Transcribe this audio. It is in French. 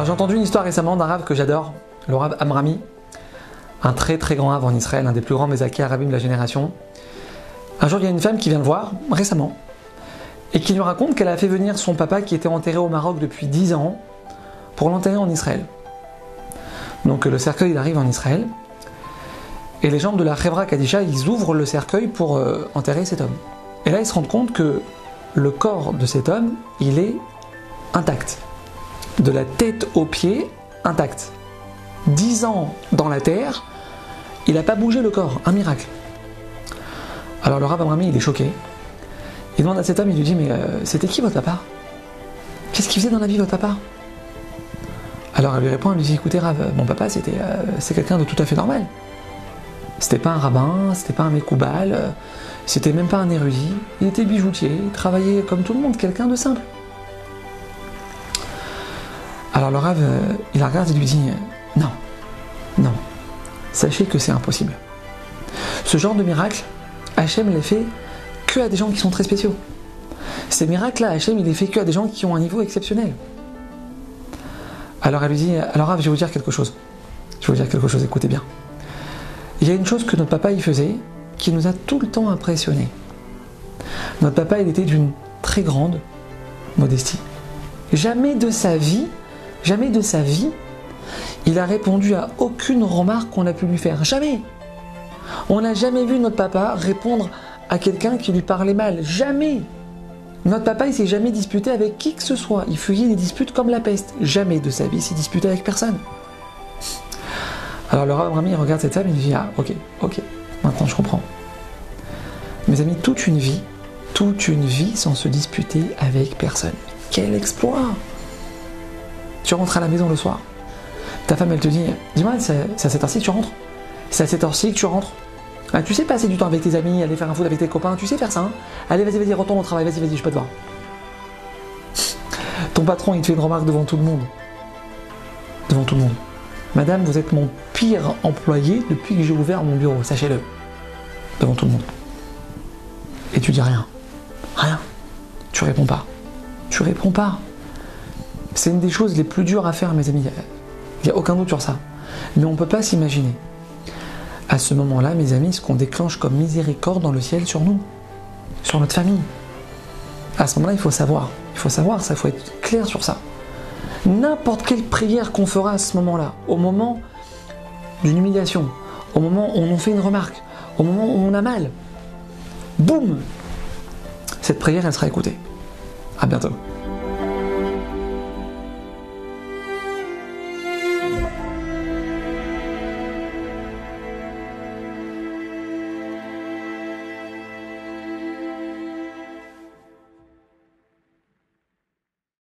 Alors j'ai entendu une histoire récemment d'un rave que j'adore, le rave Amrami, un très très grand rave en Israël, un des plus grands Mezaki Arabim de la génération. Un jour il y a une femme qui vient le voir, récemment, et qui lui raconte qu'elle a fait venir son papa qui était enterré au Maroc depuis 10 ans pour l'enterrer en Israël. Donc le cercueil il arrive en Israël, et les gens de la Chevra Kadisha, ils ouvrent le cercueil pour enterrer cet homme. Et là ils se rendent compte que le corps de cet homme, il est intact. De la tête aux pieds, intact. 10 ans dans la terre, il n'a pas bougé le corps, un miracle. Alors le Rav Amrami, il est choqué. Il demande à cet homme, il lui dit, mais c'était qui votre papa? Qu'est-ce qu'il faisait dans la vie votre papa? Alors elle lui répond, elle lui dit, écoutez Rav, mon papa c'est quelqu'un de tout à fait normal. C'était pas un rabbin, c'était pas un mécoubal, c'était même pas un érudit, il était bijoutier, il travaillait comme tout le monde, quelqu'un de simple. Alors le Rav, il la regarde et lui dit, non, sachez que c'est impossible. Ce genre de miracle, Hachem les fait que à des gens qui sont très spéciaux. Ces miracles-là, Hachem, il les fait que à des gens qui ont un niveau exceptionnel. Alors elle lui dit, alors Rav, je vais vous dire quelque chose. Écoutez bien. Il y a une chose que notre papa il faisait, qui nous a tout le temps impressionnés. Notre papa, il était d'une très grande modestie. Jamais de sa vie, il a répondu à aucune remarque qu'on a pu lui faire. Jamais. On n'a jamais vu notre papa répondre à quelqu'un qui lui parlait mal. Jamais. Notre papa, il s'est jamais disputé avec qui que ce soit. Il fuyait les disputes comme la peste. Jamais de sa vie, il s'est disputé avec personne. Alors le Rav Amrami regarde cette femme et il dit, ah ok, maintenant je comprends. Mes amis, toute une vie sans se disputer avec personne. Quel exploit! Tu rentres à la maison le soir, ta femme elle te dit, dis-moi, c'est à cette heure-ci que tu rentres? C'est à cette heure-ci que tu rentres? Ah, tu sais passer du temps avec tes amis, aller faire un foot avec tes copains, tu sais faire ça, hein? Allez, vas-y, retourne au travail, vas-y, je peux te voir. Ton patron, il te fait une remarque devant tout le monde. Devant tout le monde. Madame, vous êtes mon pire employé depuis que j'ai ouvert mon bureau, sachez-le. Devant tout le monde. Et tu dis rien. Rien. Tu réponds pas. C'est une des choses les plus dures à faire, mes amis. Il n'y a aucun doute sur ça. Mais on ne peut pas s'imaginer. À ce moment-là, mes amis, ce qu'on déclenche comme miséricorde dans le ciel sur nous, sur notre famille. À ce moment-là, il faut savoir ça, il faut être clair sur ça. N'importe quelle prière qu'on fera à ce moment-là, au moment d'une humiliation, au moment où on fait une remarque, au moment où on a mal, boum, cette prière, elle sera écoutée. À bientôt.